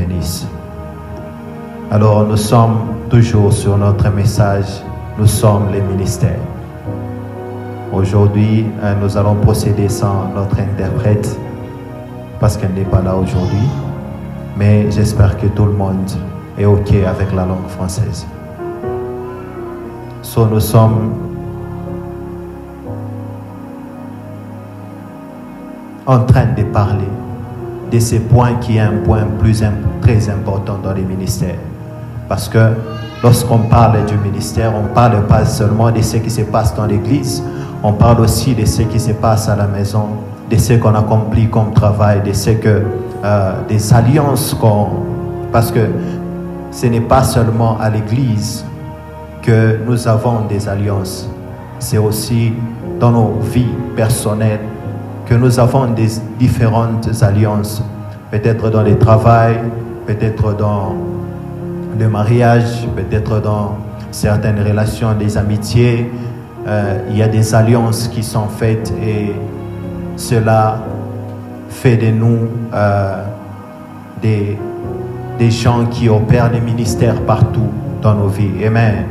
bénisse. Alors nous sommes toujours sur notre message, nous sommes les ministères. Aujourd'hui, nous allons procéder sans notre interprète parce qu'elle n'est pas là aujourd'hui. Mais j'espère que tout le monde est OK avec la langue française. Nous sommes en train de parler de ce point qui est un point très important dans les ministères. Parce que lorsqu'on parle du ministère, on ne parle pas seulement de ce qui se passe dans l'église, on parle aussi de ce qui se passe à la maison, de ce qu'on accomplit comme travail, de ce que, des alliances parce que ce n'est pas seulement à l'église que nous avons des alliances, c'est aussi dans nos vies personnelles que nous avons des différentes alliances, peut-être dans le travail, peut-être dans le mariage, peut-être dans certaines relations, des amitiés. Il y a des alliances qui sont faites et cela fait de nous des gens qui opèrent les ministères partout dans nos vies. Amen.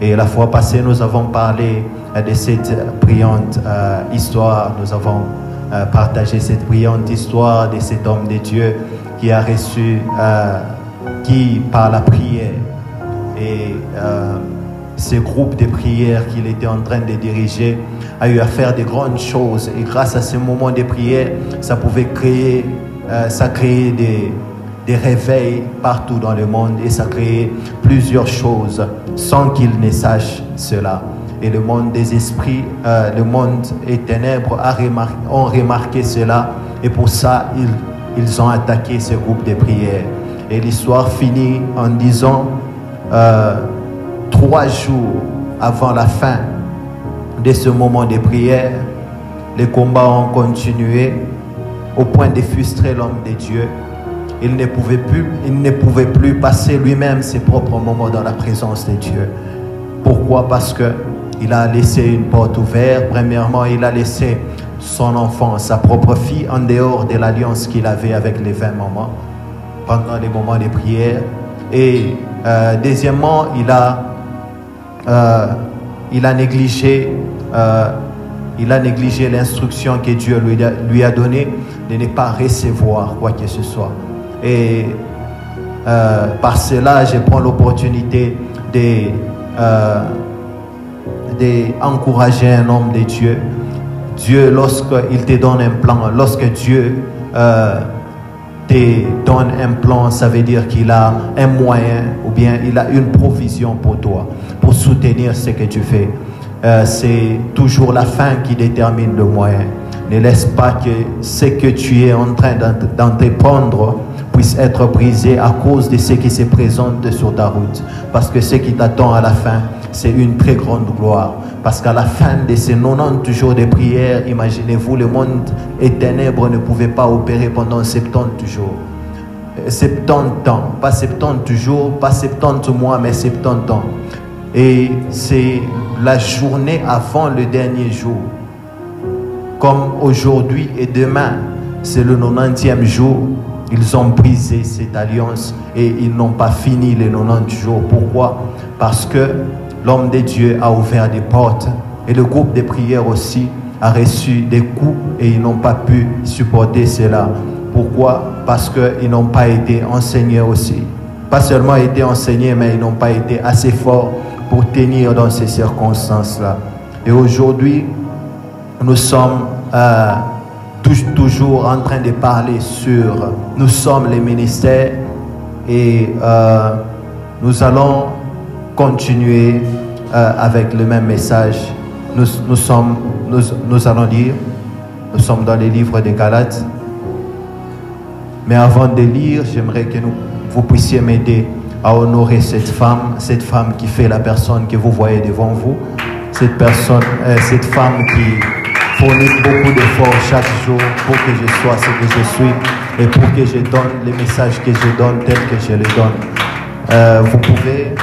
Et la fois passée, nous avons parlé de cette brillante histoire. Nous avons partagé cette brillante histoire de cet homme de Dieu qui a reçu, qui par la prière et ce groupe de prière qu'il était en train de diriger a eu à faire de grandes choses. Et grâce à ce moment de prière, ça pouvait créer, des réveils partout dans le monde et ça créait plusieurs choses sans qu'il ne sache cela. Et le monde des esprits, le monde des ténèbres ont remarqué cela et pour ça, ils ont attaqué ce groupe de prière. Et l'histoire finit en disant 3 jours avant la fin de ce moment de prière, les combats ont continué au point de frustrer l'homme de Dieu. Il ne pouvait plus passer lui-même ses propres moments dans la présence de Dieu. Pourquoi? Parce qu'il a laissé une porte ouverte. Premièrement, il a laissé son enfant, sa propre fille, en dehors de l'alliance qu'il avait avec les 20 mamans pendant les moments de prière. Et deuxièmement, il a négligé l'instruction que Dieu lui a donnée de ne pas recevoir quoi que ce soit. Et par cela, je prends l'opportunité d'encourager un homme de Dieu. Dieu, lorsqu'il te donne un plan, lorsque Dieu te donne un plan, ça veut dire qu'il a un moyen ou bien il a une provision pour toi, pour soutenir ce que tu fais. C'est toujours la fin qui détermine le moyen. Ne laisse pas que ce que tu es en train d'entreprendre puisse être brisé à cause de ce qui se présente sur ta route. Parce que ce qui t'attend à la fin, c'est une très grande gloire. Parce qu'à la fin de ces 90 jours de prière, imaginez-vous, le monde et ténèbres ne pouvaient pas opérer pendant 70 jours. 70 ans, pas 70 jours, pas 70 mois, mais 70 ans. Et c'est la journée avant le dernier jour. Comme aujourd'hui et demain, c'est le 90e jour. Ils ont brisé cette alliance et ils n'ont pas fini les 90 jours. Pourquoi? Parce que l'homme de Dieu a ouvert des portes et le groupe de prière aussi a reçu des coups et ils n'ont pas pu supporter cela. Pourquoi? Parce qu'ils n'ont pas été enseignés aussi. Pas seulement été enseignés, mais ils n'ont pas été assez forts pour tenir dans ces circonstances-là. Et aujourd'hui, nous sommes toujours en train de parler sur nous sommes les ministères et nous allons continuer avec le même message. Nous allons lire, nous sommes dans les livres des Galates. Mais avant de lire, j'aimerais que vous puissiez m'aider à honorer cette femme qui fait la personne que vous voyez devant vous, cette femme qui fournit beaucoup d'efforts chaque jour pour que je sois ce que je suis et pour que je donne les messages que je donne tels que je les donne. Vous pouvez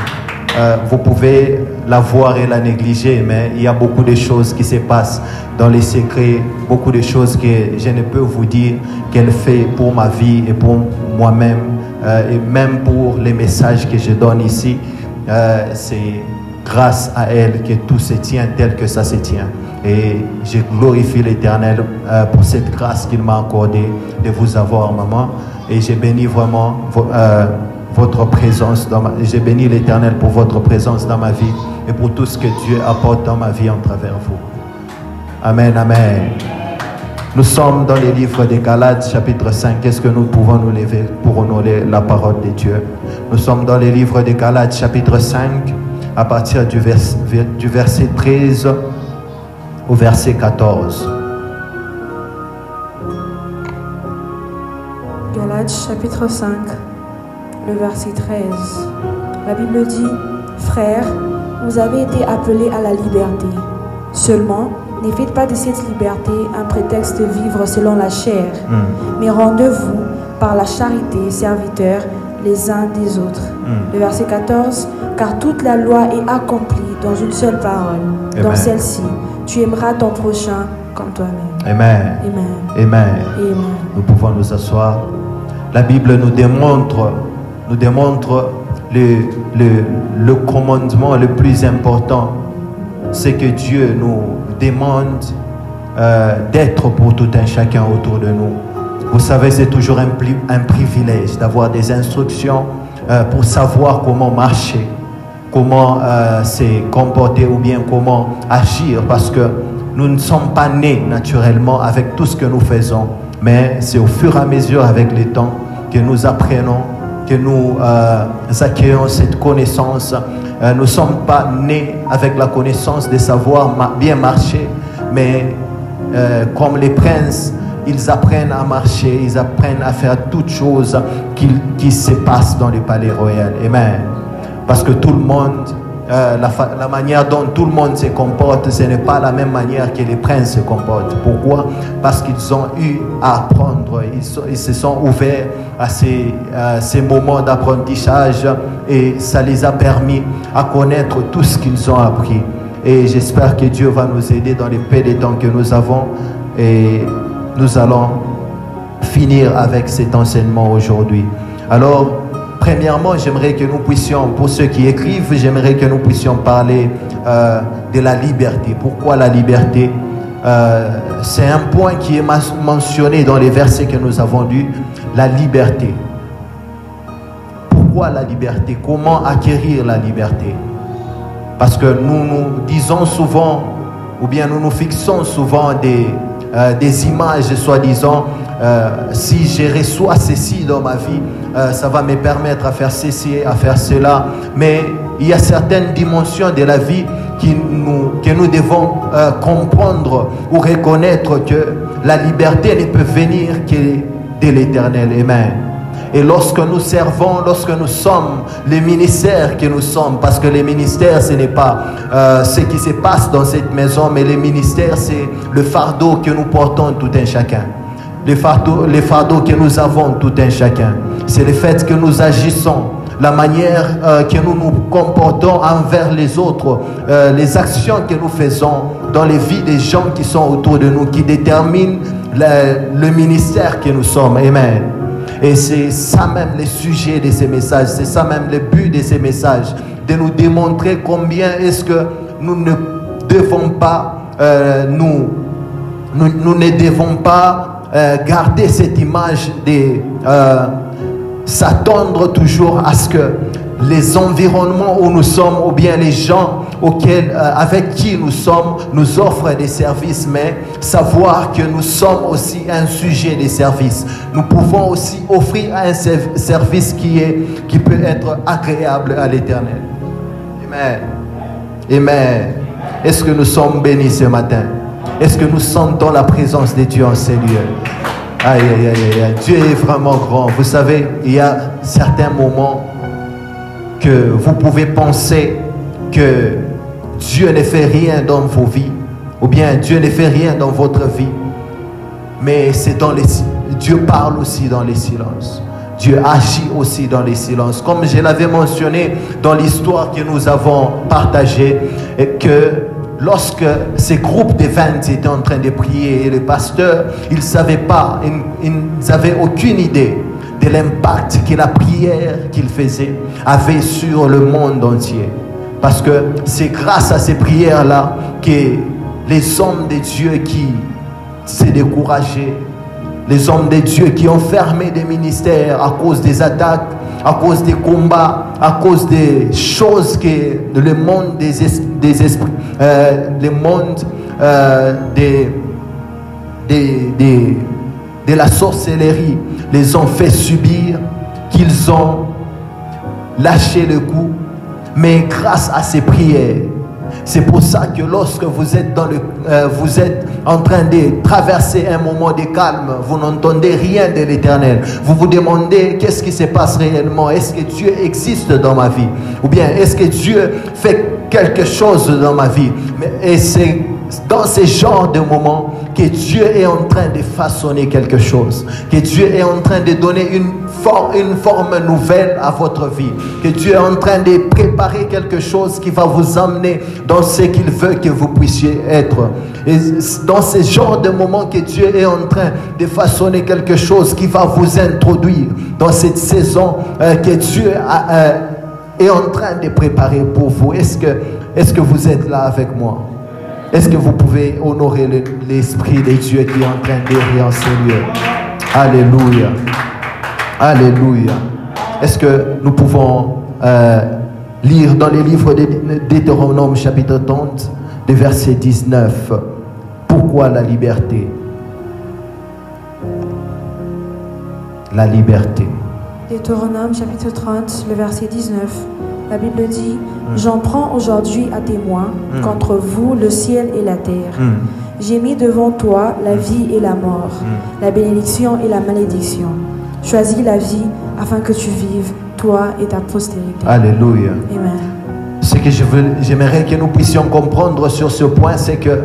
vous pouvez la voir et la négliger, mais il y a beaucoup de choses qui se passent dans les secrets, beaucoup de choses que je ne peux vous dire qu'elle fait pour ma vie et pour moi-même, et même pour les messages que je donne ici. C'est grâce à elle que tout se tient tel que ça se tient. Et je glorifie l'Éternel pour cette grâce qu'il m'a accordée de vous avoir, maman. Et j'ai béni vraiment votre présence. J'ai béni l'Éternel pour votre présence dans ma vie et pour tout ce que Dieu apporte dans ma vie en travers vous. Amen, amen. Nous sommes dans les livres des Galates, chapitre 5. Est-ce que nous pouvons nous lever pour honorer la parole de Dieu? Nous sommes dans les livres des Galates, chapitre 5, à partir du verset 13 au verset 14. Galates, chapitre 5, le verset 13. La Bible dit: Frères, vous avez été appelés à la liberté. Seulement, ne faites pas de cette liberté un prétexte de vivre selon la chair, mais rendez-vous par la charité serviteurs les uns des autres. Le verset 14. Car toute la loi est accomplie dans une seule parole, Amen. Dans celle-ci, tu aimeras ton prochain comme toi-même. Amen. Amen. Amen. Amen. Nous pouvons nous asseoir. La Bible nous démontre le commandement le plus important. C'est que Dieu nous demande d'être pour tout un chacun autour de nous. Vous savez, c'est toujours un privilège d'avoir des instructions pour savoir comment marcher, comment se comporter ou bien comment agir, parce que nous ne sommes pas nés naturellement avec tout ce que nous faisons, mais c'est au fur et à mesure avec le temps que nous apprenons, que nous accueillons cette connaissance. Nous ne sommes pas nés avec la connaissance de savoir bien marcher, mais comme les princes, ils apprennent à marcher, ils apprennent à faire toutes choses qui se passent dans le palais royal. Amen. Parce que tout le monde, la manière dont tout le monde se comporte, ce n'est pas la même manière que les princes se comportent. Pourquoi? Parce qu'ils ont eu à apprendre, ils se sont ouverts à ces moments d'apprentissage et ça les a permis à connaître tout ce qu'ils ont appris. Et j'espère que Dieu va nous aider dans les peu de temps que nous avons, et nous allons finir avec cet enseignement aujourd'hui. Alors, premièrement, j'aimerais que nous puissions, pour ceux qui écrivent, j'aimerais que nous puissions parler de la liberté. Pourquoi la liberté? C'est un point qui est mentionné dans les versets que nous avons lus. La liberté. Pourquoi la liberté? Comment acquérir la liberté? Parce que nous disons souvent, ou bien nous nous fixons souvent des images, soi-disant, si je reçois ceci dans ma vie, ça va me permettre à faire ceci, à faire cela. Mais il y a certaines dimensions de la vie que nous devons comprendre ou reconnaître que la liberté ne peut venir que de l'Éternel. Amen. Et lorsque nous servons, lorsque nous sommes les ministères que nous sommes, parce que les ministères, ce n'est pas ce qui se passe dans cette maison, mais les ministères, c'est le fardeau que nous portons tout un chacun. Les fardeaux que nous avons tout un chacun. C'est le fait que nous agissons, la manière que nous nous comportons envers les autres, les actions que nous faisons dans les vies des gens qui sont autour de nous, qui déterminent le ministère que nous sommes. Amen. Et c'est ça même le sujet de ces messages, c'est ça même le but de ces messages, de nous démontrer combien est-ce que nous ne devons pas, nous ne devons pas garder cette image de s'attendre toujours à ce que les environnements où nous sommes, ou bien les gens avec qui nous sommes, nous offrent des services, mais savoir que nous sommes aussi un sujet de service. Nous pouvons aussi offrir un service qui peut être agréable à l'Éternel. Amen. Amen. Est-ce que nous sommes bénis ce matin? Est-ce que nous sentons la présence de Dieu en ces lieux? Aïe, aïe, aïe, aïe. Dieu est vraiment grand. Vous savez, il y a certains moments que vous pouvez penser que Dieu ne fait rien dans vos vies, ou bien Dieu ne fait rien dans votre vie, mais c'est Dieu parle aussi dans les silences. Dieu agit aussi dans les silences. Comme je l'avais mentionné dans l'histoire que nous avons partagée, et que lorsque ces groupes de 20 étaient en train de prier, et les pasteurs, ils ne savaient pas, ils n'avaient aucune idée de l'impact que la prière qu'ils faisaient avait sur le monde entier. Parce que c'est grâce à ces prières-là que les hommes de Dieu qui s'est découragé, les hommes de Dieu qui ont fermé des ministères à cause des attaques, à cause des combats, à cause des choses que le monde des esprits, le monde de la sorcellerie les ont fait subir, qu'ils ont lâché le coup. Mais grâce à ces prières, c'est pour ça que lorsque vous êtes vous êtes en train de traverser un moment de calme, vous n'entendez rien de l'Éternel. Vous vous demandez qu'est-ce qui se passe réellement. Est-ce que Dieu existe dans ma vie? Ou bien est-ce que Dieu fait quelque chose dans ma vie? Et c'est dans ce genre de moments que Dieu est en train de façonner quelque chose, que Dieu est en train de donner une forme nouvelle à votre vie, que Dieu est en train de préparer quelque chose qui va vous emmener dans ce qu'il veut que vous puissiez être. Et dans ce genre de moments que Dieu est en train de façonner quelque chose qui va vous introduire dans cette saison que Dieu est en train de préparer pour vous. Est-ce que vous êtes là avec moi? Est-ce que vous pouvez honorer l'Esprit de Dieu qui est en train d'errer en ces lieux? Alléluia. Alléluia. Est-ce que nous pouvons lire dans les livres de Deutéronome chapitre 30, le verset 19. Pourquoi la liberté? La liberté. Deutéronome chapitre 30, le verset 19. La Bible dit: j'en prends aujourd'hui à témoin contre vous le ciel et la terre. J'ai mis devant toi la vie et la mort, la bénédiction et la malédiction. Choisis la vie afin que tu vives, toi et ta postérité. Alléluia. Amen. Ce que j'aimerais que nous puissions comprendre sur ce point, c'est que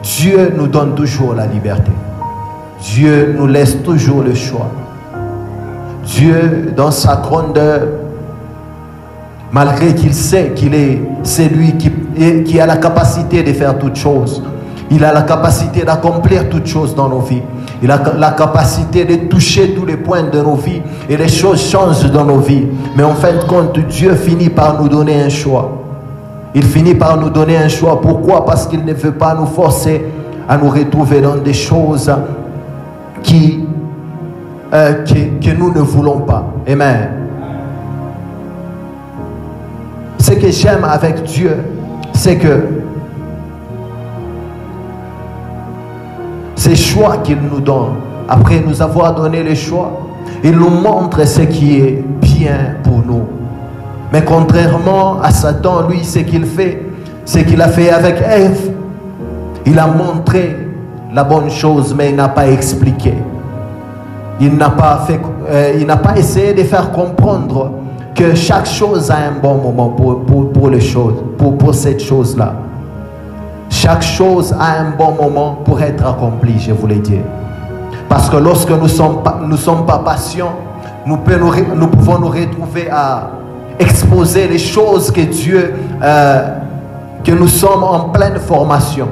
Dieu nous donne toujours la liberté. Dieu nous laisse toujours le choix. Dieu, dans sa grandeur, malgré qu'il sait qu'il est celui qui a la capacité de faire toutes choses, il a la capacité d'accomplir toutes choses dans nos vies. Il a la capacité de toucher tous les points de nos vies et les choses changent dans nos vies. Mais en fin de compte, Dieu finit par nous donner un choix. Il finit par nous donner un choix. Pourquoi? Parce qu'il ne veut pas nous forcer à nous retrouver dans des choses que nous ne voulons pas. Amen. Ce que j'aime avec Dieu, c'est que ces choix qu'il nous donne, après nous avoir donné les choix, il nous montre ce qui est bien pour nous. Mais contrairement à Satan, lui, ce qu'il fait, ce qu'il a fait avec Ève, il a montré la bonne chose, mais il n'a pas expliqué. Il n'a pas essayé de faire comprendre que chaque chose a un bon moment pour les choses, pour cette chose-là. Chaque chose a un bon moment pour être accomplie, je vous l'ai dit. Parce que lorsque nous ne sommes pas patients, nous pouvons nous retrouver à exposer les choses que Dieu, que nous sommes en pleine formation,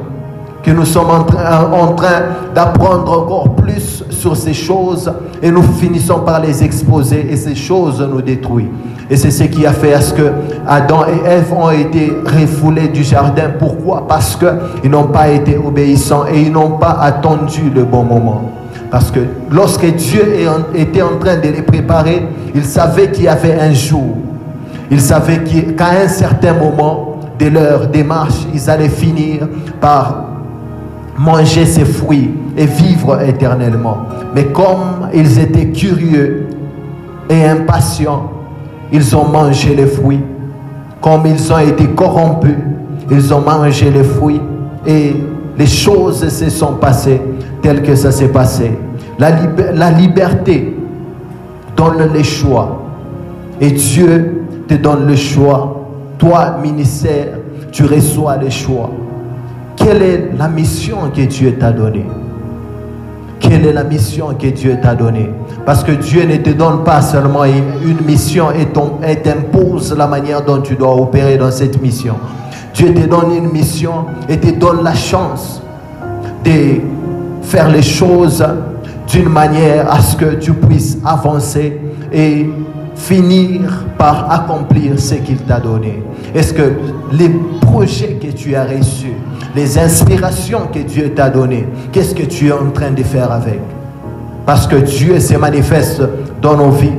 que nous sommes en train d'apprendre encore plus sur ces choses, et nous finissons par les exposer, et ces choses nous détruisent. Et c'est ce qui a fait à ce que Adam et Ève ont été refoulés du jardin. Pourquoi? Parce qu'ils n'ont pas été obéissants et ils n'ont pas attendu le bon moment. Parce que lorsque Dieu était en train de les préparer, il savait qu'il y avait un jour. Il savait qu'à un certain moment de leur démarche, ils allaient finir par manger ces fruits et vivre éternellement. Mais comme ils étaient curieux et impatients, ils ont mangé les fruits. Comme ils ont été corrompus, ils ont mangé les fruits et les choses se sont passées telles que ça s'est passé. La liberté donne le choix. Et Dieu te donne le choix. Toi, ministère, tu reçois le choix. Quelle est la mission que Dieu t'a donnée? Quelle est la mission que Dieu t'a donnée? Parce que Dieu ne te donne pas seulement une mission et t'impose la manière dont tu dois opérer dans cette mission. Dieu te donne une mission et te donne la chance de faire les choses d'une manière à ce que tu puisses avancer et finir par accomplir ce qu'il t'a donné. Est-ce que les projets que tu as reçus, les inspirations que Dieu t'a données, qu'est-ce que tu es en train de faire avec? Parce que Dieu se manifeste dans nos vies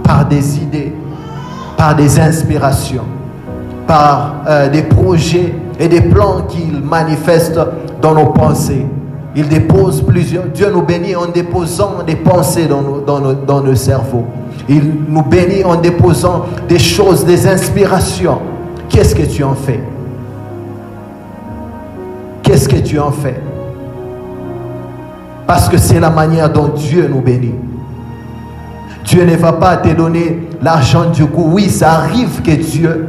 par des idées, par des inspirations, par des projets et des plans qu'il manifeste dans nos pensées. Il dépose plusieurs. Dieu nous bénit en déposant des pensées dans nos cerveaux. Il nous bénit en déposant des choses, des inspirations. Qu'est-ce que tu en fais? Qu'est-ce que tu en fais? Parce que c'est la manière dont Dieu nous bénit. Dieu ne va pas te donner l'argent du coup. Oui, ça arrive que Dieu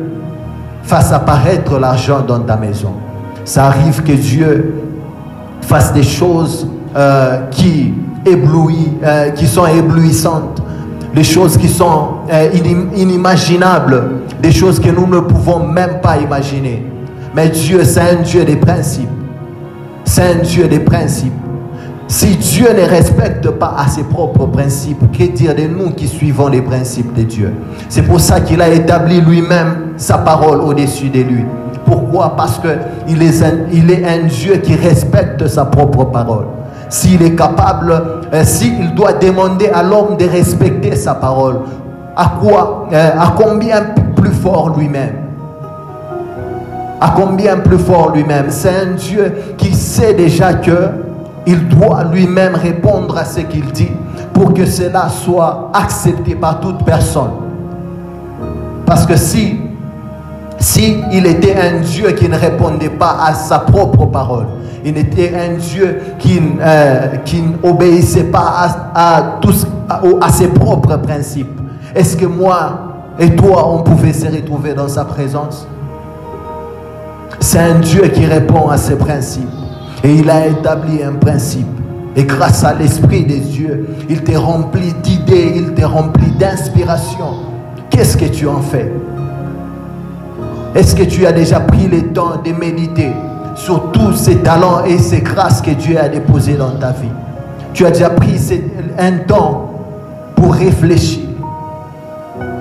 fasse apparaître l'argent dans ta maison. Ça arrive que Dieu fasse des choses qui sont éblouissantes, des choses qui sont inimaginables, des choses que nous ne pouvons même pas imaginer. Mais Dieu, c'est un Dieu des principes. C'est un Dieu des principes. Si Dieu ne respecte pas à ses propres principes, que dire de nous qui suivons les principes de Dieu? C'est pour ça qu'il a établi lui-même sa parole au-dessus de lui. Pourquoi? Parce qu'il est un Dieu qui respecte sa propre parole. S'il est capable, s'il doit demander à l'homme de respecter sa parole, à combien plus fort lui-même? À combien plus fort lui-même? C'est un Dieu qui sait déjà qu'il doit lui-même répondre à ce qu'il dit pour que cela soit accepté par toute personne. Parce que si il était un Dieu qui ne répondait pas à sa propre parole, il était un Dieu qui n'obéissait pas à ses propres principes, est-ce que moi et toi, on pouvait se retrouver dans sa présence? C'est un Dieu qui répond à ses principes. Et il a établi un principe. Et grâce à l'Esprit de Dieu, il te remplit d'idées, il te remplit d'inspiration. Qu'est-ce que tu en fais? Est-ce que tu as déjà pris le temps de méditer sur tous ces talents et ces grâces que Dieu a déposés dans ta vie? Tu as déjà pris un temps pour réfléchir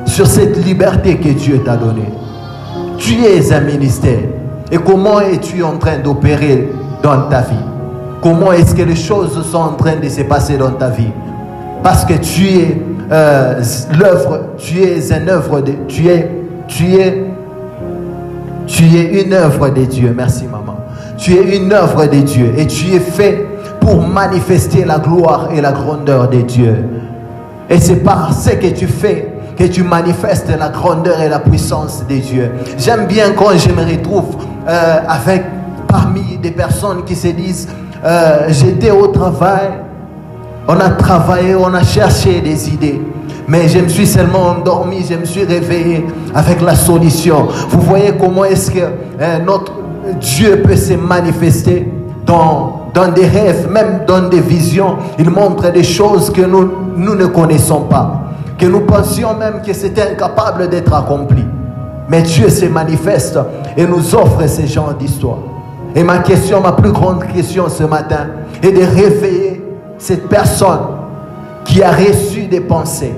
sur cette liberté que Dieu t'a donnée? Tu es un ministère. Et comment es-tu en train d'opérer dans ta vie? Comment est-ce que les choses sont en train de se passer dans ta vie? Parce que tu es l'œuvre, tu es une œuvre de, tu es une œuvre de Dieu. Merci maman. Tu es une œuvre de Dieu et tu es fait pour manifester la gloire et la grandeur de Dieu. Et c'est par ce que tu fais que tu manifestes la grandeur et la puissance de Dieu. J'aime bien quand je me retrouve parmi des personnes qui se disent j'étais au travail, on a travaillé, on a cherché des idées, mais je me suis seulement endormi, je me suis réveillé avec la solution. Vous voyez comment est-ce que notre Dieu peut se manifester dans des rêves, même dans des visions. Il montre des choses que nous ne connaissons pas, que nous pensions même que c'était incapable d'être accompli. Mais Dieu se manifeste et nous offre ce genre d'histoire. Et ma plus grande question ce matin est de réveiller cette personne qui a reçu des pensées,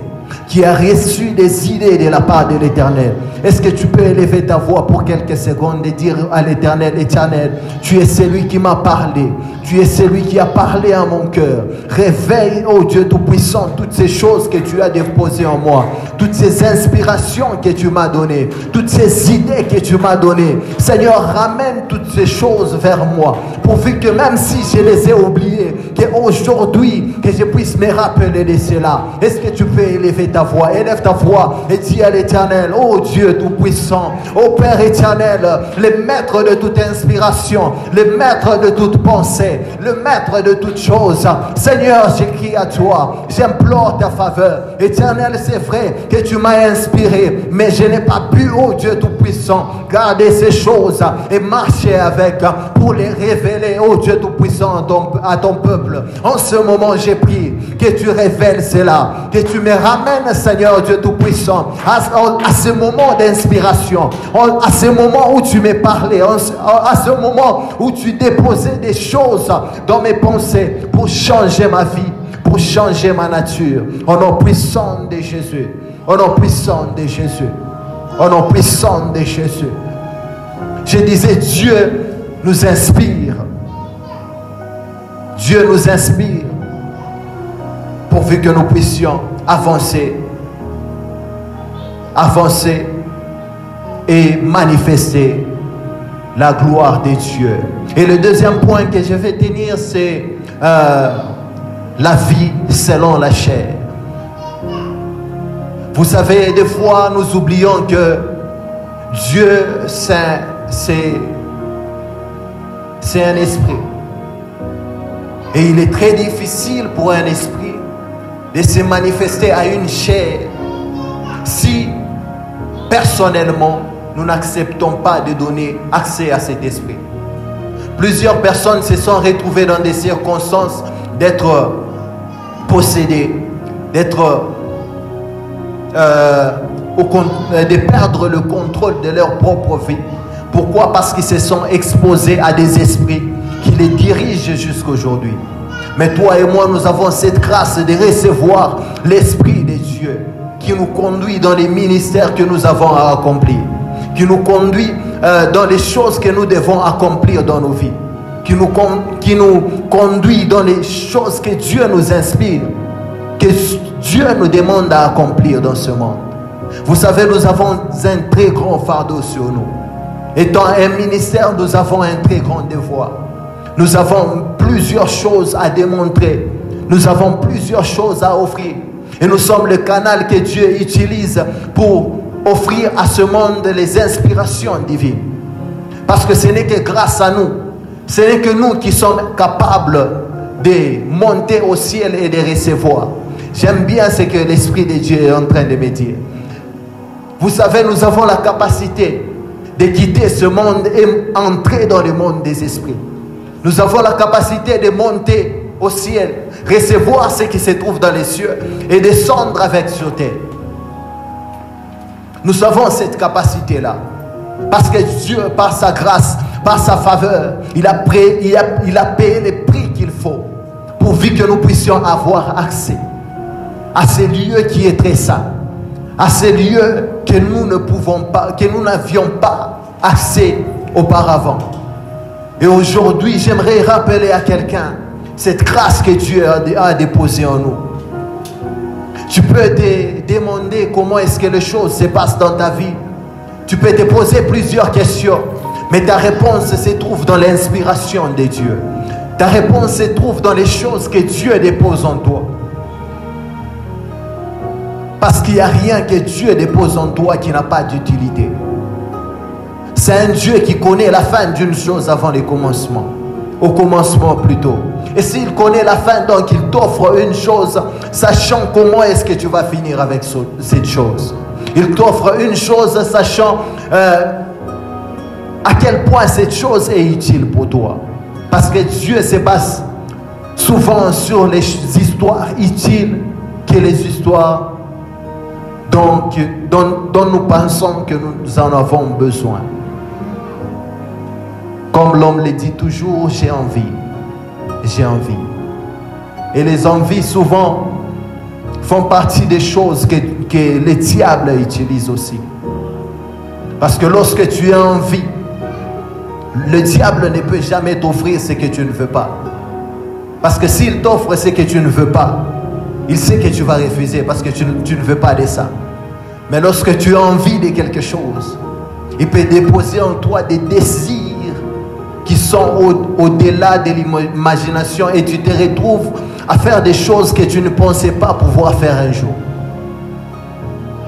qui a reçu des idées de la part de l'Éternel. Est-ce que tu peux élever ta voix pour quelques secondes et dire à l'Éternel: Éternel, tu es celui qui m'a parlé, tu es celui qui a parlé à mon cœur. Réveille, oh Dieu Tout-Puissant, toutes ces choses que tu as déposées en moi, toutes ces inspirations que tu m'as données, toutes ces idées que tu m'as données. Seigneur, ramène toutes ces choses vers moi, pourvu que même si je les ai oubliées, qu'aujourd'hui, que je puisse me rappeler de cela. Est-ce que tu peux élever ta voix? Élève ta voix et dis à l'Éternel: oh Dieu Tout-Puissant, ô Père éternel, le maître de toute inspiration, le maître de toute pensée, le maître de toute chose. Seigneur, j'écris à toi, j'implore ta faveur. Éternel, c'est vrai que tu m'as inspiré, mais je n'ai pas pu, oh Dieu Tout-Puissant, garder ces choses et marcher avec pour les révéler, oh Dieu Tout-Puissant, à ton peuple. En ce moment, j'ai prié que tu révèles cela, que tu me ramènes, Seigneur Dieu Tout-Puissant, à ce moment d'inspiration, à ce moment où tu m'es parlé, à ce moment où tu déposais des choses dans mes pensées pour changer ma vie, pour changer ma nature. Au nom puissant de Jésus. Au nom puissant de Jésus. Au nom puissant de Jésus. Je disais, Dieu nous inspire. Dieu nous inspire pourvu que nous puissions avancer. Avancer et manifester la gloire de Dieu. Et le deuxième point que je vais tenir, c'est la vie selon la chair. Vous savez, des fois, nous oublions que Dieu, c'est un esprit. Et il est très difficile pour un esprit de se manifester à une chair si, personnellement, nous n'acceptons pas de donner accès à cet esprit. Plusieurs personnes se sont retrouvées dans des circonstances d'être possédées, de perdre le contrôle de leur propre vie. Pourquoi? Parce qu'ils se sont exposés à des esprits qui les dirigent jusqu'aujourd'hui. Mais toi et moi, nous avons cette grâce de recevoir l'Esprit de Dieu qui nous conduit dans les ministères que nous avons à accomplir, qui nous conduit dans les choses que nous devons accomplir dans nos vies, qui nous conduit dans les choses que Dieu nous inspire, que Dieu nous demande à accomplir dans ce monde. Vous savez, nous avons un très grand fardeau sur nous. Étant un ministère, nous avons un très grand devoir. Nous avons plusieurs choses à démontrer. Nous avons plusieurs choses à offrir. Et nous sommes le canal que Dieu utilise pour offrir à ce monde les inspirations divines. Parce que ce n'est que grâce à nous, ce n'est que nous qui sommes capables de monter au ciel et de recevoir. J'aime bien ce que l'Esprit de Dieu est en train de me dire. Vous savez, nous avons la capacité de quitter ce monde et entrer dans le monde des esprits. Nous avons la capacité de monter au ciel, recevoir ce qui se trouve dans les cieux et descendre avec sur terre. Nous avons cette capacité-là. Parce que Dieu, par sa grâce, par sa faveur, il a payé les prix qu'il faut pourvu que nous puissions avoir accès à ces lieux qui est très saints, à ces lieux que nous ne pouvons pas, que nous n'avions pas accès auparavant. Et aujourd'hui, j'aimerais rappeler à quelqu'un cette grâce que Dieu a déposée en nous. Tu peux te demander comment est-ce que les choses se passent dans ta vie. Tu peux te poser plusieurs questions, mais ta réponse se trouve dans l'inspiration de Dieu. Ta réponse se trouve dans les choses que Dieu dépose en toi. Parce qu'il n'y a rien que Dieu dépose en toi qui n'a pas d'utilité. C'est un Dieu qui connaît la fin d'une chose avant le commencement. Au commencement plutôt. Et s'il connaît la fin, donc il t'offre une chose, sachant comment est-ce que tu vas finir avec cette chose. Il t'offre une chose, sachant à quel point cette chose est utile pour toi. Parce que Dieu se base souvent sur les histoires utiles que les histoires dont nous pensons que nous en avons besoin. Comme l'homme le dit toujours, j'ai envie. J'ai envie. Et les envies souvent font partie des choses que les diables utilisent aussi. Parce que lorsque tu as envie, le diable ne peut jamais t'offrir ce que tu ne veux pas. Parce que s'il t'offre ce que tu ne veux pas, il sait que tu vas refuser parce que tu ne veux pas de ça. Mais lorsque tu as envie de quelque chose, il peut déposer en toi des désirs qui sont au-delà de l'imagination et tu te retrouves à faire des choses que tu ne pensais pas pouvoir faire un jour.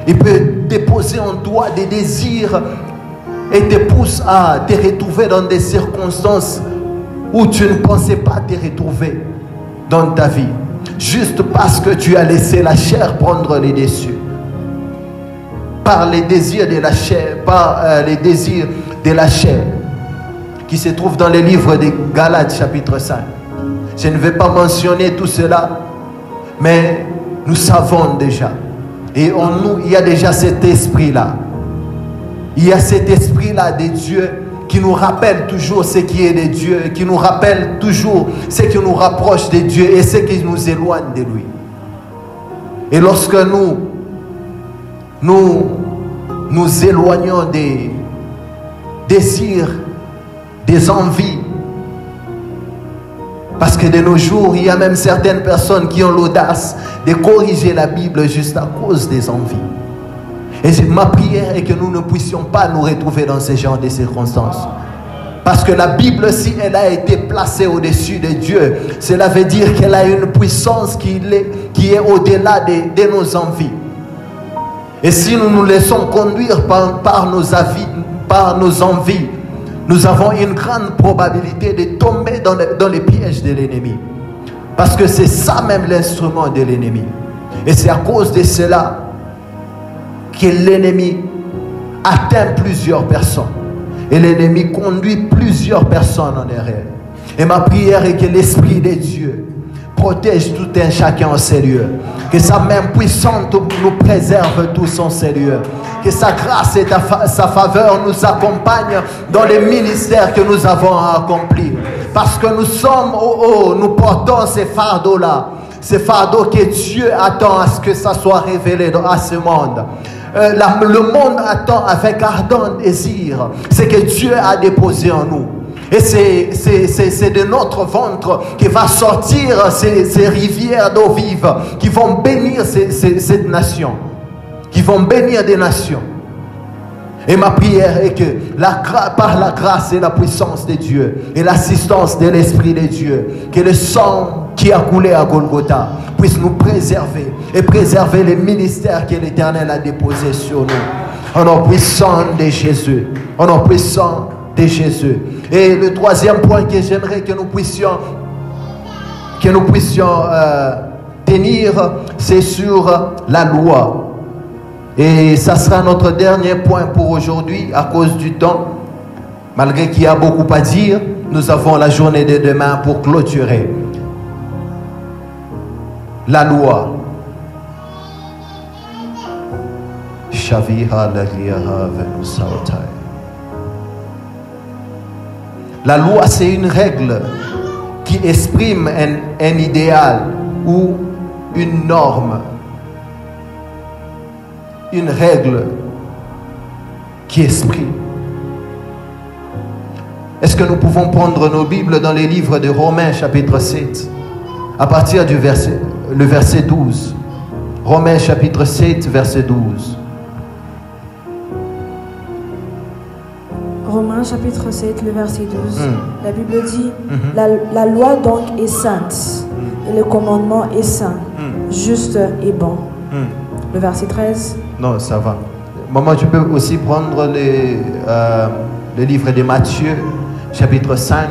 Il peut déposer en toi des désirs et te pousse à te retrouver dans des circonstances où tu ne pensais pas te retrouver dans ta vie. Juste parce que tu as laissé la chair prendre les dessus. par les désirs de la chair, qui se trouvent dans les livres de Galates chapitre 5. Je ne vais pas mentionner tout cela, mais nous savons déjà. Et en nous, il y a déjà cet esprit-là. Il y a cet esprit-là de Dieu qui nous rappelle toujours ce qui est de Dieu, qui nous rappelle toujours ce qui nous rapproche de Dieu et ce qui nous éloigne de lui. Et lorsque nous éloignons des désirs, des envies, parce que de nos jours, il y a même certaines personnes qui ont l'audace de corriger la Bible juste à cause des envies. Et ma prière est que nous ne puissions pas nous retrouver dans ce genre de circonstances. Parce que la Bible, si elle a été placée au-dessus de Dieu, cela veut dire qu'elle a une puissance qui est au-delà de nos envies. Et si nous nous laissons conduire par nos envies, nous avons une grande probabilité de tomber dans les pièges de l'ennemi. Parce que c'est ça même l'instrument de l'ennemi. Et c'est à cause de cela que l'ennemi atteint plusieurs personnes. Et l'ennemi conduit plusieurs personnes en erreur. Et ma prière est que l'Esprit de Dieu protège tout un chacun en ses lieux. Que sa main puissante nous préserve tous en ses lieux. Que sa grâce et sa faveur nous accompagnent dans les ministères que nous avons à accomplir. Parce que nous portons ces fardeaux-là. Ces fardeaux que Dieu attend à ce que ça soit révélé à ce monde. Le monde attend avec ardent désir ce que Dieu a déposé en nous. Et c'est de notre ventre qui va sortir ces rivières d'eau vive qui vont bénir cette nation, qui vont bénir des nations. Et ma prière est que par la grâce et la puissance de Dieu et l'assistance de l'Esprit de Dieu, que le sang qui a coulé à Golgotha puisse nous préserver et préserver les ministères que l'Éternel a déposés sur nous. Au nom puissant de Jésus. Au nom puissant de Jésus. Et le troisième point que j'aimerais que nous puissions tenir, c'est sur la loi. Et ça sera notre dernier point pour aujourd'hui à cause du temps. Malgré qu'il y a beaucoup à dire, nous avons la journée de demain pour clôturer. La loi. La loi, c'est une règle qui exprime un idéal ou une norme. Une règle qui exprime. Est-ce que nous pouvons prendre nos Bibles dans les livres de Romains chapitre 7 à partir du verset 12. Romains chapitre 7 verset 12. Romains chapitre 7 le verset 12. La Bible dit la loi donc est sainte et le commandement est saint, juste et bon. Le verset 13. Non, ça va. Maman, tu peux aussi prendre le livre de Matthieu, chapitre 5,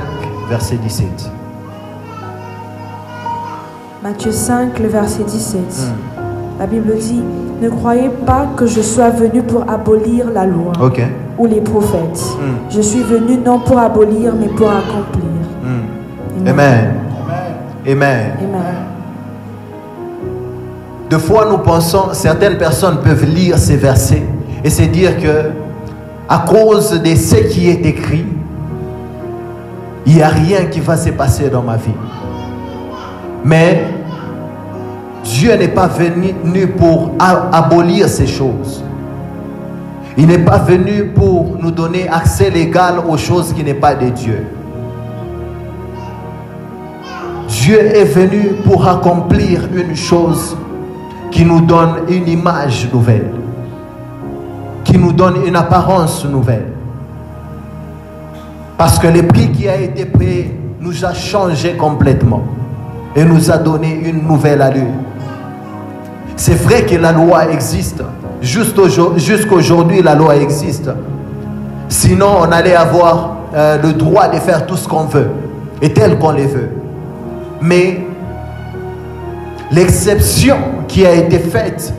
verset 17. Matthieu 5, le verset 17. La Bible dit, ne croyez pas que je sois venu pour abolir la loi ou les prophètes. Je suis venu non pour abolir, mais pour accomplir. Amen. Amen. Amen. Des fois, nous pensons, certaines personnes peuvent lire ces versets et se dire que, à cause de ce qui est écrit, il n'y a rien qui va se passer dans ma vie. Mais Dieu n'est pas venu pour abolir ces choses. Il n'est pas venu pour nous donner accès légal aux choses qui n'est pas de Dieu. Dieu est venu pour accomplir une chose qui nous donne une image nouvelle, qui nous donne une apparence nouvelle. Parce que le prix qui a été payé nous a changé complètement et nous a donné une nouvelle allure. C'est vrai que la loi existe. Jusqu'aujourd'hui, la loi existe. Sinon, on allait avoir le droit de faire tout ce qu'on veut et tel qu'on le veut. Mais l'exception qui a été faite,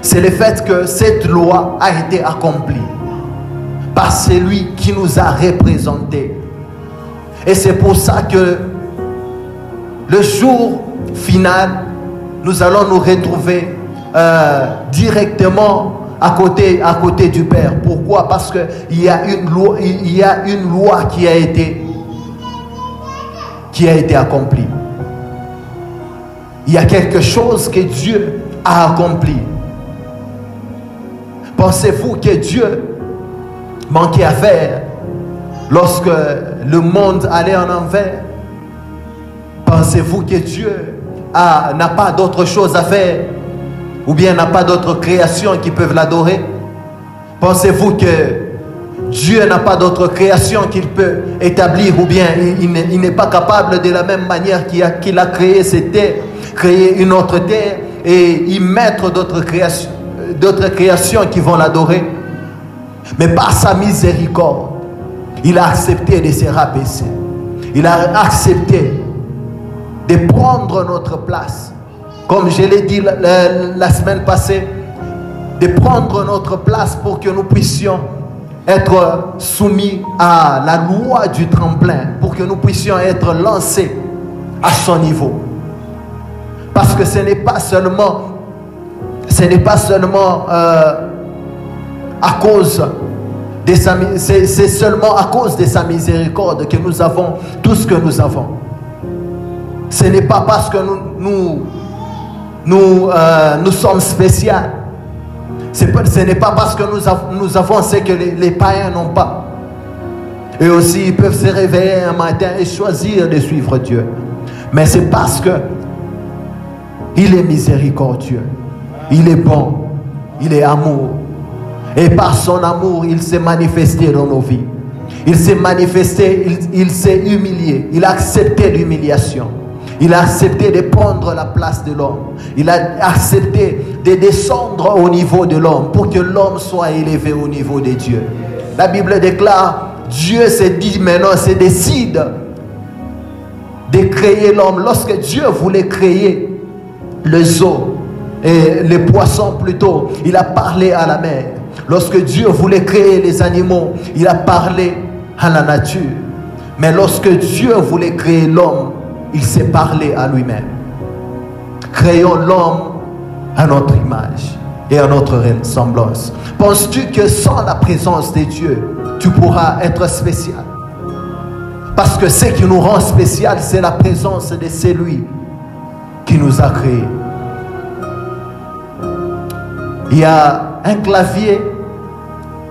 c'est le fait que cette loi a été accomplie par celui qui nous a représentés. Et c'est pour ça que le jour final, nous allons nous retrouver directement à côté du Père. Pourquoi? Parce qu'il y a une loi qui a été accomplie. Il y a quelque chose que Dieu a accompli. Pensez-vous que Dieu manquait à faire lorsque le monde allait en envers? Pensez-vous que Dieu n'a pas d'autre chose à faire? Ou bien n'a pas d'autres créations qui peuvent l'adorer? Pensez-vous que Dieu n'a pas d'autre création qu'il peut établir? Ou bien il n'est pas capable, de la même manière qu'il a créé cette terre, créer une autre terre et y mettre d'autres créations qui vont l'adorer? Mais par sa miséricorde, il a accepté de se rabaisser. Il a accepté de prendre notre place. Comme je l'ai dit la semaine passée, de prendre notre place pour que nous puissions être soumis à la loi du tremplin, pour que nous puissions être lancés à son niveau. Parce que ce n'est pas seulement à cause de c'est seulement à cause de sa miséricorde que nous avons tout ce que nous avons. Ce n'est pas parce que nous sommes spéciaux. Ce n'est pas parce que nous avons ce que les païens n'ont pas. Eux aussi, ils peuvent se réveiller un matin et choisir de suivre Dieu. Mais c'est parce que il est miséricordieux. Il est bon. Il est amour. Et par son amour, il s'est manifesté dans nos vies. Il s'est manifesté, il s'est humilié. Il a accepté l'humiliation. Il a accepté de prendre la place de l'homme. Il a accepté de descendre au niveau de l'homme pour que l'homme soit élevé au niveau de Dieu. La Bible déclare, Dieu se dit maintenant, se décide de créer l'homme. Lorsque Dieu voulait créer les eaux et les poissons plutôt, il a parlé à la mer. Lorsque Dieu voulait créer les animaux, il a parlé à la nature. Mais lorsque Dieu voulait créer l'homme, il s'est parlé à lui-même. Créons l'homme à notre image et à notre ressemblance. Penses-tu que sans la présence de Dieu, tu pourras être spécial? Parce que ce qui nous rend spécial, c'est la présence de celui qui nous a créés. Il y a un clavier,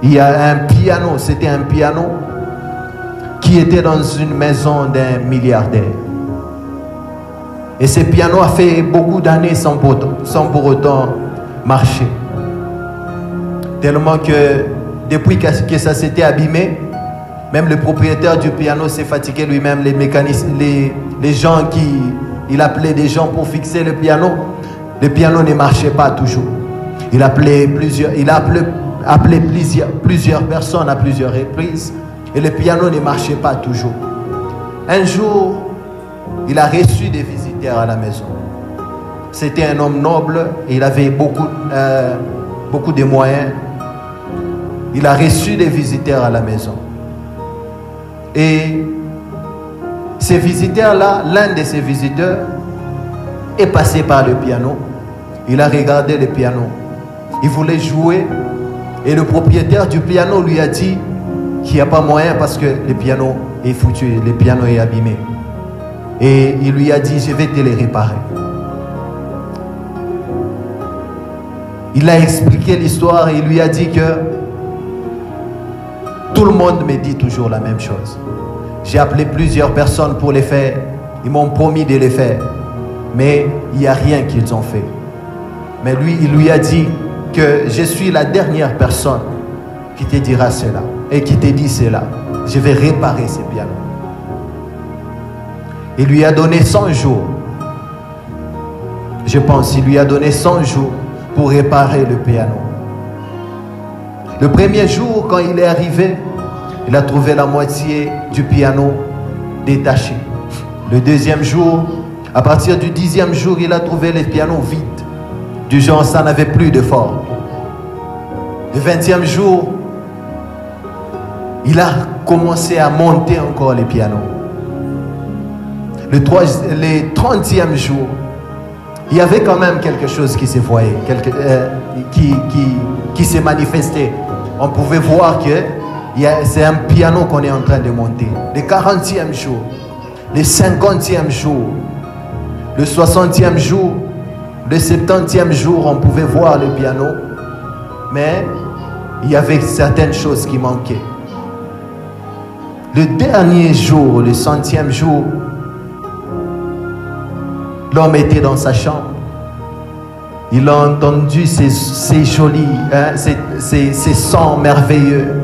il y a un piano, c'était un piano qui était dans une maison d'un milliardaire. Et ce piano a fait beaucoup d'années sans pour autant marcher. Tellement que depuis que ça s'était abîmé, même le propriétaire du piano s'est fatigué lui-même, les mécanismes, les gens il appelait des gens pour fixer le piano ne marchait pas toujours. Il a appelé plusieurs personnes à plusieurs reprises et le piano ne marchait pas toujours. Un jour, il a reçu des visiteurs à la maison. C'était un homme noble et il avait beaucoup de moyens. Il a reçu des visiteurs à la maison. Et ces visiteurs-là, l'un de ces visiteurs est passé par le piano. Il a regardé le piano. Il voulait jouer et le propriétaire du piano lui a dit qu'il n'y a pas moyen parce que le piano est foutu, le piano est abîmé. Et il lui a dit, je vais te le réparer. Il a expliqué l'histoire et il lui a dit que tout le monde me dit toujours la même chose. J'ai appelé plusieurs personnes pour les faire. Ils m'ont promis de les faire. Mais il n'y a rien qu'ils ont fait. Mais lui, il lui a dit que je suis la dernière personne qui te dira cela. Et qui te dit cela. Je vais réparer ce piano. Il lui a donné 100 jours. Je pense qu'il lui a donné 100 jours pour réparer le piano. Le premier jour, quand il est arrivé, il a trouvé la moitié du piano détaché. Le deuxième jour, à partir du 10e jour, il a trouvé le piano vide. Du genre, ça n'avait plus de forme. Le 20e jour, il a commencé à monter encore les pianos. Le 30e jour, il y avait quand même quelque chose qui s'est voyé, qui s'est manifesté. On pouvait voir que c'est un piano qu'on est en train de monter. Le 40e jour, le 50e jour, le 60e jour, le 70e jour, on pouvait voir le piano, mais il y avait certaines choses qui manquaient. Le dernier jour, le 100e jour, l'homme était dans sa chambre. Il a entendu ces jolis, ces sons merveilleux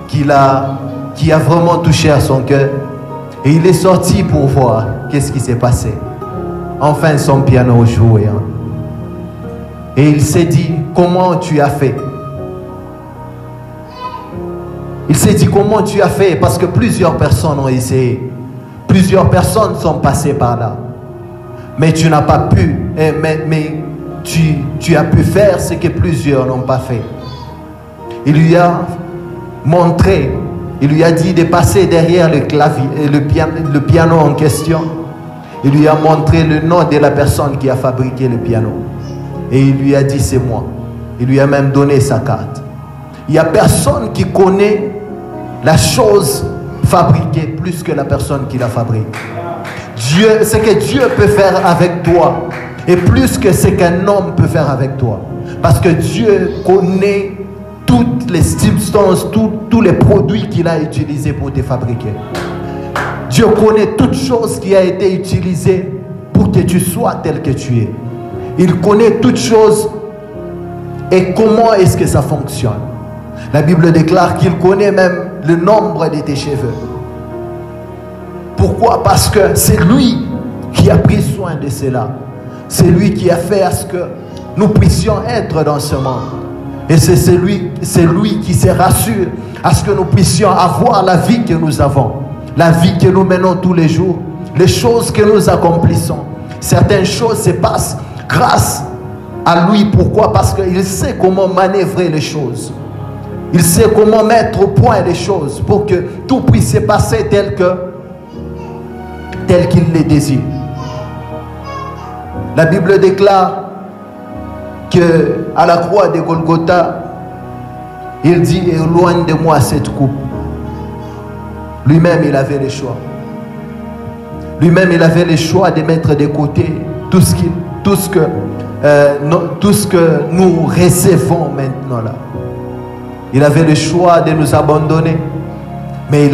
qui a vraiment touché à son cœur. Et il est sorti pour voir qu'est-ce qui s'est passé. Enfin, son piano jouait. Et il s'est dit, comment tu as fait? Il s'est dit, comment tu as fait? Parce que plusieurs personnes ont essayé. Plusieurs personnes sont passées par là. Mais tu n'as pas pu. Mais tu as pu faire ce que plusieurs n'ont pas fait. Il lui a montré, il lui a dit de passer derrière le clavier, le piano en question. Il lui a montré le nom de la personne qui a fabriqué le piano. Et il lui a dit, c'est moi. Il lui a même donné sa carte. Il n'y a personne qui connaît la chose fabriquée plus que la personne qui la fabrique. Dieu, ce que Dieu peut faire avec toi est plus que ce qu'un homme peut faire avec toi. Parce que Dieu connaît toutes les substances, tous les produits qu'il a utilisés pour te fabriquer. Dieu connaît toute chose qui a été utilisée pour que tu sois tel que tu es. Il connaît toutes choses et comment est-ce que ça fonctionne. La Bible déclare qu'il connaît même le nombre de tes cheveux. Pourquoi? Parce que c'est lui qui a pris soin de cela. C'est lui qui a fait à ce que nous puissions être dans ce monde. Et c'est lui qui se rassure à ce que nous puissions avoir la vie que nous avons. La vie que nous menons tous les jours. Les choses que nous accomplissons. Certaines choses se passent grâce à lui. Pourquoi? Parce qu'il sait comment manœuvrer les choses. Il sait comment mettre au point les choses pour que tout puisse se passer tel qu'il les désire. La Bible déclare que à la croix de Golgotha, il dit, éloigne de moi cette coupe. Lui-même, il avait le choix. Lui-même, il avait le choix de mettre de côté tout ce que nous recevons maintenant là. Il avait le choix de nous abandonner, mais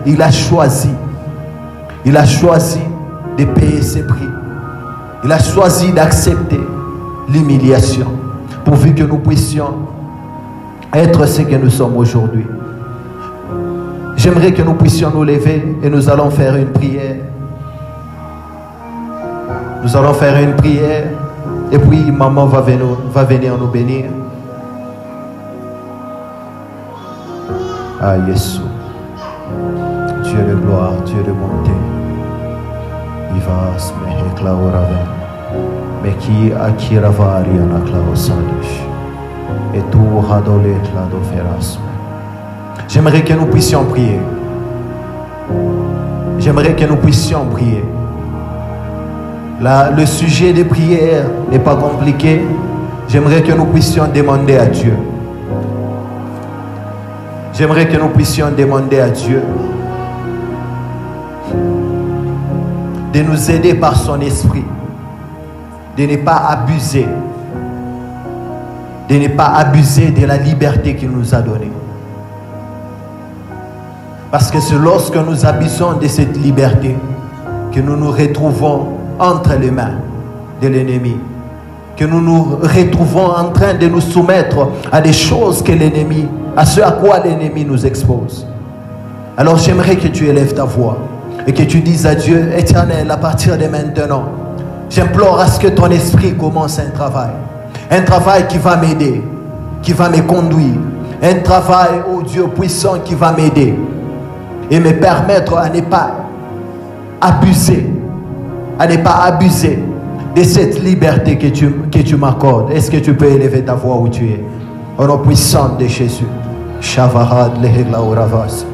il a choisi. Il a choisi de payer ses prix. Il a choisi d'accepter l'humiliation, pourvu que nous puissions être ce que nous sommes aujourd'hui. J'aimerais que nous puissions nous lever et nous allons faire une prière. Nous allons faire une prière et puis maman va venir nous bénir. Ah, Jésus, Dieu de gloire, Dieu de bonté. Ivas mehekla oraven, meki akiravari anakla osadish, et tu hadoletla do ferasme. J'aimerais que nous puissions prier. J'aimerais que nous puissions prier. Là, le sujet des prières n'est pas compliqué. J'aimerais que nous puissions demander à Dieu. J'aimerais que nous puissions demander à Dieu de nous aider par son esprit, de ne pas abuser, de la liberté qu'il nous a donnée. Parce que c'est lorsque nous abusons de cette liberté que nous nous retrouvons entre les mains de l'ennemi, que nous nous retrouvons en train de nous soumettre à des choses que l'ennemi, à ce à quoi l'ennemi nous expose. Alors j'aimerais que tu élèves ta voix et que tu dises à Dieu, Éternel, à partir de maintenant, j'implore à ce que ton esprit commence un travail qui va m'aider, qui va me conduire, un travail, oh Dieu puissant, qui va m'aider et me permettre à ne pas abuser de cette liberté que tu m'accordes. Est-ce que tu peux élever ta voix où tu es? Au nom puissant de Jésus. Shavarad lehela uravas.